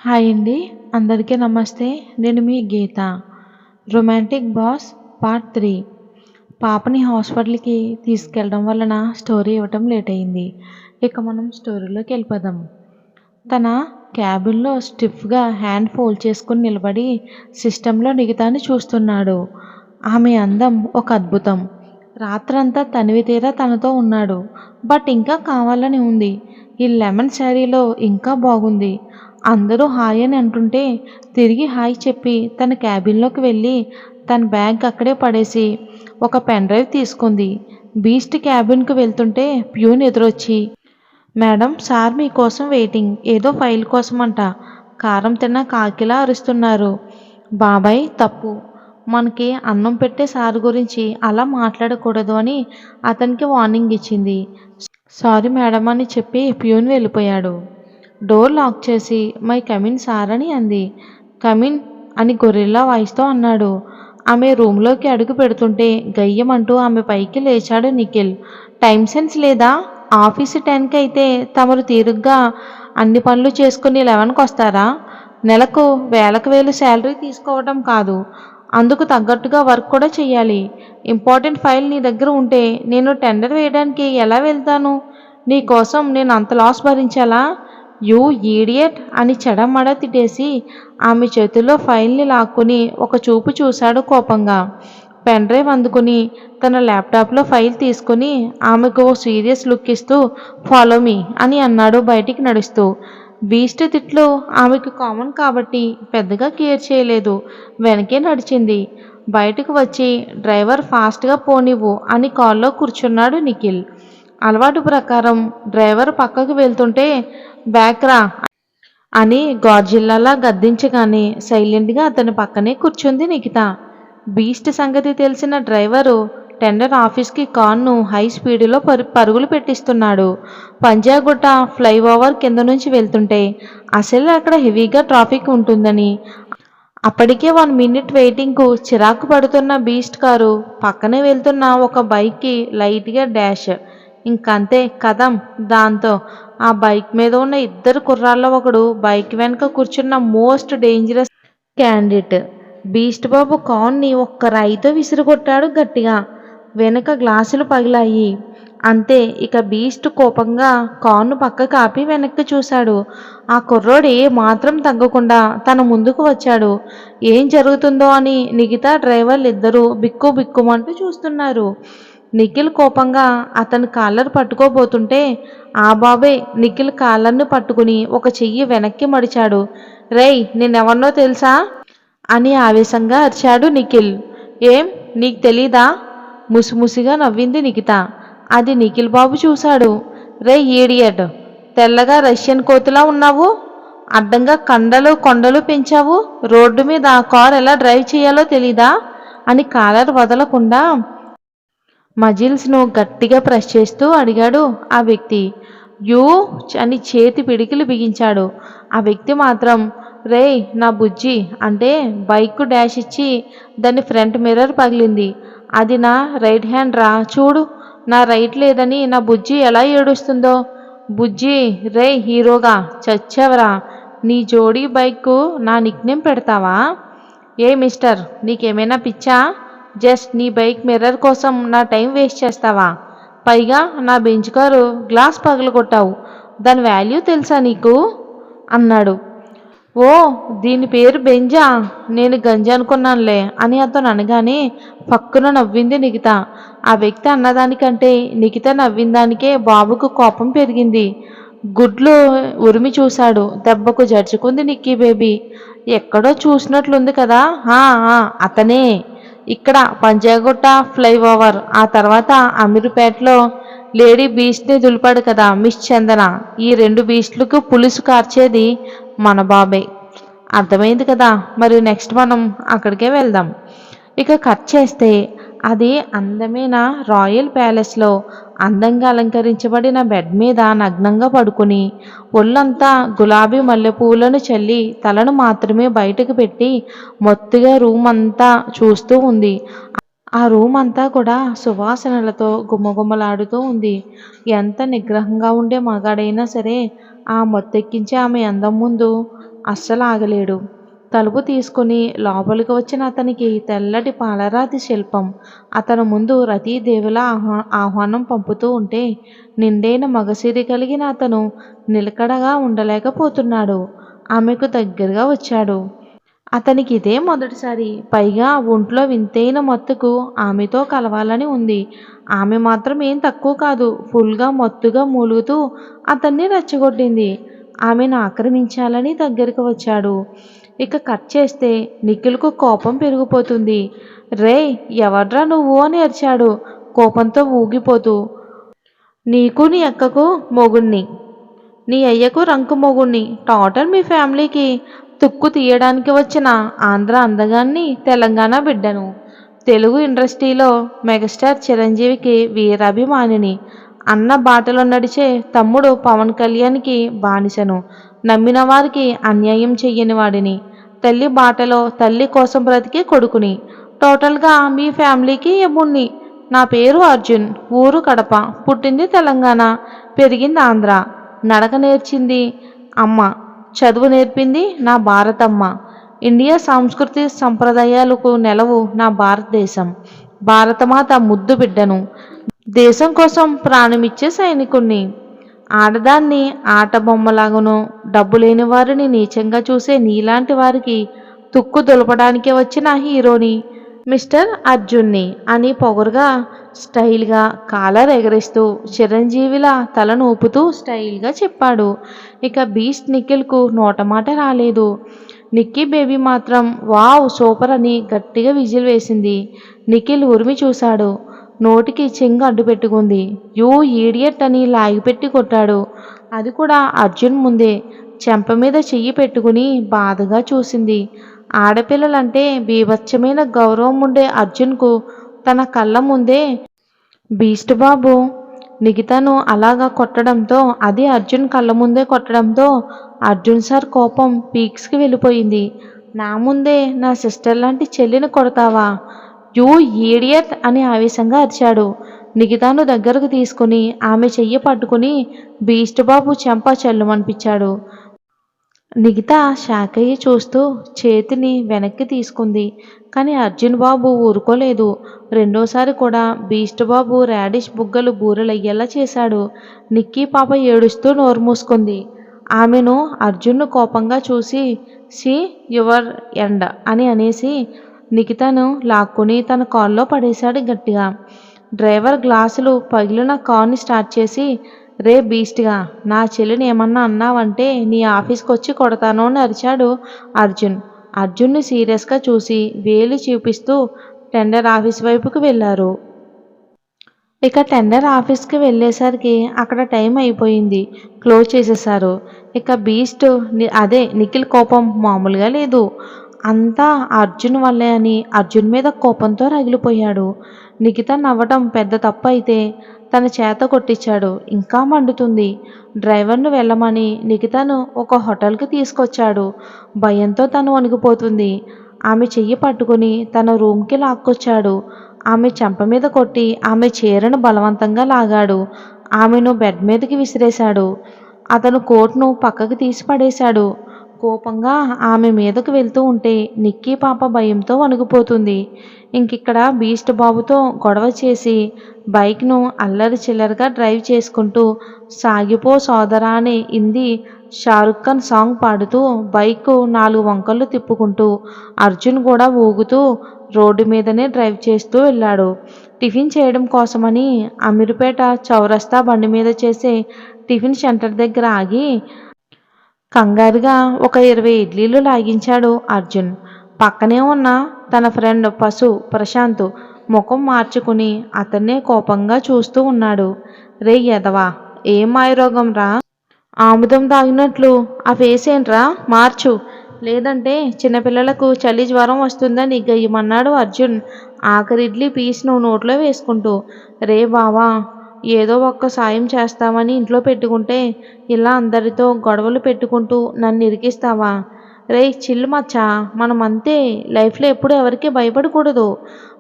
Hi అండి. అందరికీ నమస్తే. నేను మీ గీత. Romantic boss part 3. పాపని హాస్పిటల్‌కి తీసుకెళ్ళడం వలన స్టోరీ ఇవ్వటం లేట్ అయింది. ఇక మనం స్టోరీలోకి వెళ్ళిపోదాం. తన క్యాబిన్‌లో స్టిఫ్‌గా హ్యాండ్ ఫోల్డ్ చేసుకుని నిలబడి సిస్టంలో నిగితాని చూస్తున్నాడు. ఆమె అందం ఒక అద్భుతం. రాత్రంతా తనివి తీరా తనతో ఉన్నాడు. బట్ ఇంకా కావాలని ఉంది. ఈ లెమన్ శారీలో ఇంకా బాగుంది. అందరూ హాయ్ అని అంటుంటే తిరిగి హాయ్ చెప్పి తన క్యాబిన్లోకి వెళ్ళి తన బ్యాగ్ అక్కడే పడేసి ఒక పెన్ డ్రైవ్ తీసుకుంది. బీస్ట్ క్యాబిన్కి వెళ్తుంటే ప్యూన్ ఎదురొచ్చి, మేడం సార్ మీకోసం వెయిటింగ్, ఏదో ఫైల్ కోసమంట, కారం తిన్న కాకిలా అరుస్తున్నారు. బాబాయ్ తప్పు, మనకి అన్నం పెట్టే సార్ గురించి అలా మాట్లాడకూడదు అని అతనికి వార్నింగ్ ఇచ్చింది. సారీ మేడం అని చెప్పి ప్యూన్ వెళ్ళిపోయాడు. డోర్ లాక్ చేసి మై కమిన్ సార్ అని అంది. కమిన్ అని గొరిల్లా వాయిస్తో అన్నాడు. ఆమె రూమ్లోకి అడుగు పెడుతుంటే గయ్యమంటూ ఆమె పైకి లేచాడు నిఖిల్. టైం సెన్స్ లేదా? ఆఫీసు 10కి అయితే తమరు తీరుగ్గా అన్ని పనులు చేసుకుని 11కి వస్తారా? నెలకు వేలకు వేలు శాలరీ తీసుకోవటం కాదు, అందుకు తగ్గట్టుగా వర్క్ కూడా చెయ్యాలి. ఇంపార్టెంట్ ఫైల్ నీ దగ్గర ఉంటే నేను టెండర్ వేయడానికి ఎలా వెళ్తాను? నీ కోసం నేను అంత లాస్ భరించాలా? యూ ఈడియట్ అని చెడమడ తిట్టేసి ఆమె చేతిలో ఫైల్ని లాక్కుని ఒక చూపు చూశాడు కోపంగా. పెన్ డ్రైవ్ అందుకుని తన ల్యాప్టాప్లో ఫైల్ తీసుకుని ఆమెకు ఓ సీరియస్ లుక్ ఇస్తూ ఫాలో మీ అని అన్నాడు బయటికి నడుస్తూ. బీస్ట్ తిట్లు ఆమెకు కామన్ కాబట్టి పెద్దగా కేర్ చేయలేదు. వెనకే నడిచింది. బయటకు వచ్చి డ్రైవర్ ఫాస్ట్గా పోనివ్వు అని కాల్లో కూర్చున్నాడు నిఖిల్. అలవాటు ప్రకారం డ్రైవర్ పక్కకు వెళ్తుంటే బ్యాక్ రా అని గాడ్జిల్లాలా గద్దించగానే సైలెంట్గా అతని పక్కనే కూర్చుంది నిఖిత. బీస్ట్ సంగతి తెలిసిన డ్రైవరు టెండర్ ఆఫీస్కి కార్ను హై స్పీడులో పరుగులు పెట్టిస్తున్నాడు. పంజాగుట్ట ఫ్లైఓవర్ కింద నుంచి వెళ్తుంటే అసలు అక్కడ హెవీగా ట్రాఫిక్ ఉంటుందని, అప్పటికే 1 మినిట్ వెయిటింగ్కు చిరాకు పడుతున్న బీస్ట్ కారు పక్కనే వెళ్తున్న ఒక బైక్కి లైట్గా డాష్. ఇంకంతే కథం. దాంతో ఆ బైక్ మీద ఉన్న ఇద్దరు కుర్రాళ్ళ ఒకడు బైక్ వెనక కూర్చున్న మోస్ట్ డేంజరస్ క్యాండిడేట్. బీస్ట్ బాబు కార్న్ని ఒక్క రాయితో విసిరికొట్టాడు గట్టిగా. వెనక గ్లాసులు పగిలాయి. అంతే, ఇక బీస్ట్ కోపంగా కార్ను పక్కకు ఆపి వెనక్కి చూశాడు. ఆ కుర్రోడు ఏ మాత్రం తగ్గకుండా తన ముందుకు వచ్చాడు. ఏం జరుగుతుందో అని మిగతా డ్రైవర్లు ఇద్దరూ బిక్కు బిక్కుమంటూ చూస్తున్నారు. నిఖిల్ కోపంగా అతని కాలర్ పట్టుకోబోతుంటే ఆ బాబే నిఖిల్ కాలర్ను పట్టుకుని ఒక చెయ్యి వెనక్కి మడిచాడు. రేయ్ నేనెవరినో తెలుసా అని ఆవేశంగా అరిచాడు నిఖిల్. ఏం నీకు తెలీదా? ముసిముసిగా నవ్వింది నిఖిత. అది నిఖిల్ బాబు చూశాడు. రేయ్ ఈడియట్, తెల్లగా రష్యన్ కోతిలా ఉన్నావు, అడ్డంగా కండలు కొండలు పెంచావు, రోడ్డు మీద కార్ ఎలా డ్రైవ్ చేయాలో తెలీదా అని కాలర్ వదలకుండా మజిల్స్ను గట్టిగా ప్రెస్ చేస్తూ అడిగాడు ఆ వ్యక్తి. యూ అని చేతి పిడికిలు బిగించాడు. ఆ వ్యక్తి మాత్రం రేయ్ నా బుజ్జి అంటే బైక్కు డాష్ ఇచ్చి దాని ఫ్రంట్ మిర్రర్ పగిలింది. అది నా రైట్ హ్యాండ్ రా, చూడు నా రైట్ లేదని నా బుజ్జి ఎలా ఏడుస్తుందో. బుజ్జి రేయ్ హీరోగా చచ్చావరా, నీ జోడీ బైక్కు నా నిక్నేమ్ పెడతావా? ఏ మిస్టర్ నీకేమైనా పిచ్చా? జస్ట్ నీ బైక్ మిర్రర్ కోసం నా టైం వేస్ట్ చేస్తావా? పైగా నా బెంచ్ కారు గ్లాస్ పగలగొట్టావు, దాని వాల్యూ తెలుసా నీకు అన్నాడు. ఓ దీని పేరు బెంజా, నేను గంజి అనుకున్నానులే అని అతను అనగానే పక్కున నవ్వింది నిఖిత. ఆ వ్యక్తి అన్నదానికంటే నిఖిత నవ్విన దానికే బాబుకు కోపం పెరిగింది. గుడ్లు ఉరిమి చూశాడు. దెబ్బకు జడ్చుకుంది నిక్కీ బేబీ. ఎక్కడో చూసినట్లుంది కదా, అతనే ఇక్కడ పంజాగుట్ట ఫ్లైఓవర్, ఆ తర్వాత అమీర్పేటలో లేడీ బీస్ట్ని దులిపాడు కదా మిస్ చందన. ఈ 2 బీస్ట్లకు పులుసు కార్చేది మన బాబే. అర్థమైంది కదా, మరి నెక్స్ట్ మనం అక్కడికే వెళ్దాం. ఇక కట్ చేస్తే అది అందమైన రాయల్ ప్యాలెస్లో అందంగా అలంకరించబడిన బెడ్ మీద నగ్నంగా పడుకుని ఒళ్ళంతా గులాబీ మల్లెపూలను చల్లి తలను మాత్రమే బయటకు పెట్టి మొత్తుగా రూమ్ అంతా చూస్తూ ఉంది. ఆ రూమ్ అంతా కూడా సువాసనలతో గుమగుమలాడుతూ ఉంది. ఎంత నిగ్రహంగా ఉండే మగాడైనా సరే ఆ మొత్తెక్కించే ఆమె అందం ముందు అస్సలు ఆగలేడు. తలుపు తీసుకుని లోపలికి వచ్చిన అతనికి తెల్లటి పాలరాతి శిల్పం అతను ముందు రతీదేవిలా ఆహ్వానం పంపుతూ ఉంటే నిండైన మగసిరి కలిగిన అతను నిలకడగా ఉండలేకపోతున్నాడు. ఆమెకు దగ్గరగా వచ్చాడు. అతనికి ఇదే మొదటిసారి. పైగా ఒంట్లో వింతైన మత్తుకు ఆమెతో కలవాలని ఉంది. ఆమె మాత్రం ఏం తక్కువ కాదు. ఫుల్గా మత్తుగా మూలుగుతూ అతన్ని రెచ్చగొట్టింది. ఆమెను ఆక్రమించాలని దగ్గరికి వచ్చాడు. ఇక కట్ చేస్తే నిఖిల్కు కోపం పెరిగిపోతుంది. రేయ్, ఎవర్రా నువ్వు అని అరిచాడు కోపంతో ఊగిపోతూ. నీకు నీ అక్కకు మొగుణ్ణి, నీ అయ్యకు రంకు మొగుణ్ణి, టోటల్ మీ ఫ్యామిలీకి తుక్కు తీయడానికి వచ్చిన ఆంధ్ర అందగాన్ని, తెలంగాణ బిడ్డను, తెలుగు ఇండస్ట్రీలో మెగాస్టార్ చిరంజీవికి వీరాభిమానిని, అన్న బాటలో నడిచే తమ్ముడు పవన్ కళ్యాణ్కి బానిసను, నమ్మిన వారికి అన్యాయం చెయ్యని వాడిని, తల్లి బాటలో తల్లి కోసం బ్రతికే కొడుకుని, టోటల్గా మీ ఫ్యామిలీకి ఎముణ్ణి. నా పేరు అర్జున్, ఊరు కడప, పుట్టింది తెలంగాణ, పెరిగింది ఆంధ్ర. నడక నేర్చింది అమ్మ, చదువు నేర్పింది నా భారతమ్మ. ఇండియా సంస్కృతి సంప్రదాయాలకు నెలవు నా భారతదేశం. భారతమాత ముద్దు బిడ్డను, దేశం కోసం ప్రాణమిచ్చే సైనికుణ్ణి. ఆడదాన్ని ఆట బొమ్మలాగను, డబ్బు లేని వారిని నీచంగా చూసే నీలాంటి వారికి తుక్కు దులపడానికి వచ్చిన హీరోని, మిస్టర్ అర్జున్ని అని పొగరుగా స్టైల్గా కాలర్ ఎగరేస్తూ చిరంజీవిలా తలను ఊపుతూ స్టైల్గా చెప్పాడు. ఇక బీస్ట్ నిఖిల్కు నోటమాట రాలేదు. నిక్కీ బేబీ మాత్రం వావ్ సూపర్ అని గట్టిగా విజిల్ వేసింది. నిఖిల్ ఉరిమి చూశాడు. నోటికి చెంగు అడ్డు పెట్టుకుంది. యూ ఈడియట్ అని లాగిపెట్టి కొట్టాడు. అది కూడా అర్జున్ ముందే. చెంప మీద చెయ్యి పెట్టుకుని బాధగా చూసింది. ఆడపిల్లలంటే బీభత్సమైన గౌరవం ఉండే అర్జున్కు తన కళ్ళ ముందే బీస్ట్ బాబు నిఖితను అలాగా కొట్టడంతో, అది అర్జున్ కళ్ళ ముందే కొట్టడంతో అర్జున్ సార్ కోపం పీక్స్కి వెళ్ళిపోయింది. నా ముందే నా సిస్టర్ లాంటి చెల్లిని కొడతావా, యూ ఈడియట్ అని ఆవేశంగా అరిచాడు. నిఖితను దగ్గరకు తీసుకుని ఆమె చెయ్యి పట్టుకుని బీస్ట్ బాబు చెంప చెల్లుమనిపించాడు. నిఖిత షాక్ అయ్యి చూస్తూ చేతిని వెనక్కి తీసుకుంది. కానీ అర్జున్ బాబు ఊరుకోలేదు. రెండోసారి కూడా బీస్ట్ బాబు రాడిష్ బుగ్గలు బూరెలయ్యేలా చేశాడు. నిక్కీ పాప ఏడుస్తూ నోరు మూసుకుంది. ఆమెను అర్జున్ను కోపంగా చూసి సీ యువర్ ఎండ్ అని అనేసి నిఖితను లాక్కుని తన కారులో పడేశాడు గట్టిగా. డ్రైవర్ గ్లాసులు పగిలిన కార్ని స్టార్ట్ చేసి, రే బీస్ట్గా, నా చెల్లిని ఏమన్నా అన్నావంటే నీ ఆఫీస్కి వచ్చి కొడతాను అని అరిచాడు అర్జున్. అర్జున్ని సీరియస్గా చూసి వేలు చూపిస్తూ టెండర్ ఆఫీస్ వైపుకు వెళ్ళారు. ఇక టెండర్ ఆఫీస్కి వెళ్ళేసరికి అక్కడ టైం అయిపోయింది. క్లోజ్ చేసేసారు. ఇక బీస్ట్ అదే నిఖిల్ కోపం మామూలుగా లేదు. అంతా అర్జున్ వల్లే అని అర్జున్ మీద కోపంతో రగిలిపోయాడు. నిఖిత నవ్వటం పెద్ద తప్పు అయితే తన చేత కొట్టించాడు. ఇంకా మండుతుంది. డ్రైవర్ను వెళ్ళమని నిఖితను ఒక హోటల్కి తీసుకొచ్చాడు. భయంతో తను వణికిపోతుంది. ఆమె చెయ్యి పట్టుకుని తన రూమ్కి లాక్కొచ్చాడు. ఆమె చెంప మీద కొట్టి ఆమె చీరను బలవంతంగా లాగాడు. ఆమెను బెడ్ మీదకి విసిరేశాడు. అతను కోట్ను పక్కకి తీసి పడేశాడు. కోపంగా ఆమె మీదకు వెళ్తూ ఉంటే నిక్కీ పాప భయంతో వణికిపోతుంది. ఇంకిక్కడ బీస్ట్ బాబుతో గొడవ చేసి బైక్ను అల్లరి చిల్లరగా డ్రైవ్ చేసుకుంటూ సాగిపో సోదరా అనే హిందీ షారుఖ్ ఖాన్ సాంగ్ పాడుతూ బైక్ 4 వంకర్లు తిప్పుకుంటూ అర్జున్ కూడా ఊగుతూ రోడ్డు మీదనే డ్రైవ్ చేస్తూ వెళ్ళాడు. టిఫిన్ చేయడం కోసమని అమీర్పేట చౌరస్తా బండి మీద చేసే టిఫిన్ సెంటర్ దగ్గర ఆగి కంగారుగా ఒక 20 ఇడ్లీలు లాగించాడు అర్జున్. పక్కనే ఉన్న తన ఫ్రెండ్ ప్రశాంత్ ముఖం మార్చుకుని అతన్నే కోపంగా చూస్తూ ఉన్నాడు. రే ఎదవా, ఏం మాయరోగం రా, ఆముదం తాగినట్లు ఆ ఫేస్ ఏంట్రా, మార్చు, లేదంటే చిన్నపిల్లలకు చలి జ్వరం వస్తుందని గయ్యమన్నాడు అర్జున్ ఆఖరి ఇడ్లీ పీస్ను నోట్లో వేసుకుంటూ. రే బావా, ఏదో ఒక్క సాయం చేస్తామని ఇంట్లో పెట్టుకుంటే ఇలా అందరితో గొడవలు పెట్టుకుంటూ నన్ను ఇరికిస్తావా? రే చిల్లు మచ్చా, మనం అంతే, లైఫ్లో ఎప్పుడు ఎవరికి భయపడకూడదు.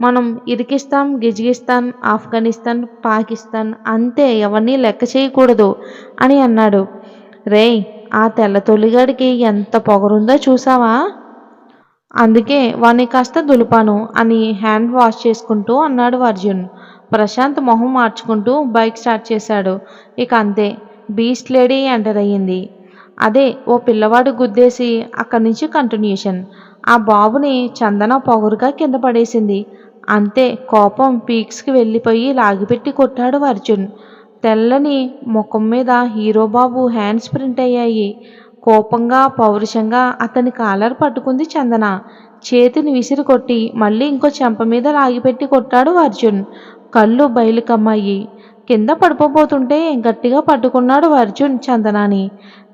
మనం ఇరికిస్తాం, గిజిగిస్తాన్, ఆఫ్ఘనిస్తాన్, పాకిస్తాన్ అంతే, ఎవరిని లెక్క చేయకూడదు అని అన్నాడు. రేయ్, ఆ తెల్ల తొలిగాడికి ఎంత పొగరుందో చూసావా? అందుకే వాణ్ణి కాస్త దులిపాను అని హ్యాండ్ వాష్ చేసుకుంటూ అన్నాడు అర్జున్. ప్రశాంత్ మొహం మార్చుకుంటూ బైక్ స్టార్ట్ చేశాడు. ఇక అంతే, బీస్ట్ లేడీ ఎంటర్ అయ్యింది. అదే ఓ పిల్లవాడు గుద్దేసి అక్కడి నుంచి కంటిన్యూషన్. ఆ బాబుని చందన పొగరుగా కింద పడేసింది. అంతే, కోపం పీక్స్కి వెళ్ళిపోయి లాగిపెట్టి కొట్టాడు అర్జున్. తెల్లని ముఖం మీద హీరో బాబు హ్యాండ్స్ ప్రింట్ అయ్యాయి. కోపంగా పౌరుషంగా అతని కాలర్ పట్టుకుంది చందన. చేతిని విసిరి కొట్టి మళ్ళీ ఇంకో చెంప మీద లాగిపెట్టి కొట్టాడు అర్జున్. కళ్ళు బయలు కమ్మాయి. కింద పడిపోబోతుంటే గట్టిగా పట్టుకున్నాడు అర్జున్ చందనాని.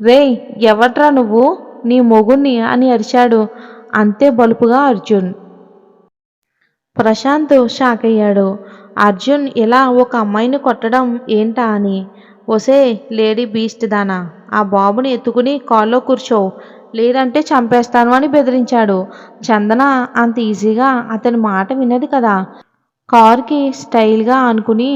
రేయ్, ఎవట్రా నువ్వు? నీ మొగుణ్ణి అని అరిచాడు అంతే బలుపుగా అర్జున్. ప్రశాంత్ షాక్ అయ్యాడు. అర్జున్ ఇలా ఒక అమ్మాయిని కొట్టడం ఏంటా అని. ఒసే లేడీ బీస్ట్ దానా, ఆ బాబుని ఎత్తుకుని కాల్లో కూర్చో, లేదంటే చంపేస్తాను అని బెదిరించాడు. చందన అంత ఈజీగా అతని మాట వినది కదా. కార్కి స్టైల్గా ఆనుకుని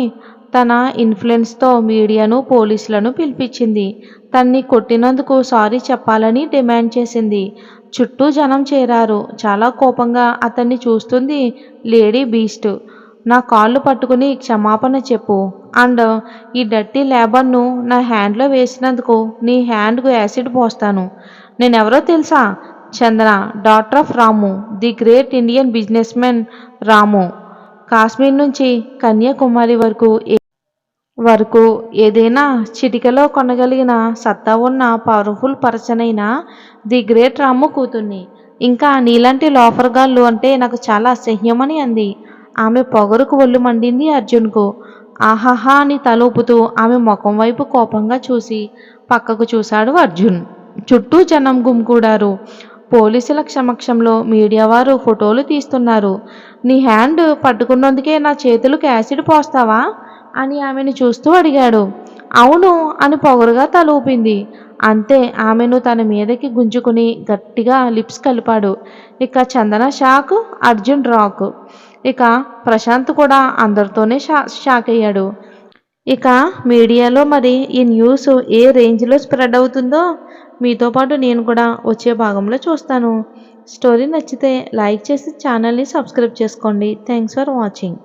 తన ఇన్ఫ్లుయెన్స్తో మీడియాను పోలీసులను పిలిపించింది. తన్ని కొట్టినందుకు సారీ చెప్పాలని డిమాండ్ చేసింది. చుట్టూ జనం చేరారు. చాలా కోపంగా అతన్ని చూస్తుంది లేడీ బీస్ట్. నా కాళ్ళు పట్టుకుని క్షమాపణ చెప్పు, అండ్ ఈ డర్టీ లేబర్ను నా హ్యాండ్లో వేసినందుకు నీ హ్యాండ్కు యాసిడ్ పోస్తాను. నేనెవరో తెలుసా? Chandana, daughter of Ramu, the great Indian business men Ramu. Kashmir నుంచి కన్యాకుమారి వరకు ఏదైనా చిటికలో కొనగలిగిన సత్తా ఉన్న పవర్ఫుల్ పర్సన్ అయిన ది గ్రేట్ రాము కూతుర్ని. ఇంకా నీలాంటి లోఫర్గాళ్ళు అంటే నాకు చాలా అసహ్యమని అంది. ఆమె పొగరుకు ఒళ్ళు మండింది అర్జున్కు. ఆహాహా అని తల ఊపుతూ ఆమె ముఖం వైపు కోపంగా చూసి పక్కకు చూశాడు అర్జున్. చుట్టూ జనం గుమికూడారు. పోలీసుల సమక్షంలో మీడియా వారు ఫోటోలు తీస్తున్నారు. నీ హ్యాండ్ పట్టుకున్నందుకే నా చేతులకు యాసిడ్ పోస్తావా అని ఆమెను చూస్తూ అడిగాడు. అవును అని పొగరుగా తల ఊపింది. అంతే, ఆమెను తన మీదకి గుంజుకుని గట్టిగా లిప్స్ కలిపాడు. ఇక చందన షాక్, అర్జున్ రాక్. ఇక ప్రశాంత్ కూడా అందరితోనే షాక్ అయ్యాడు. ఇక మీడియాలో మరి ఈ న్యూస్ ఏ రేంజ్లో స్ప్రెడ్ అవుతుందో మీతో పాటు నేను కూడా వచ్చే భాగంలో చూస్తాను. స్టోరీ నచ్చితే లైక్ చేసి ఛానల్ని సబ్స్క్రైబ్ చేసుకోండి. Thanks for watching.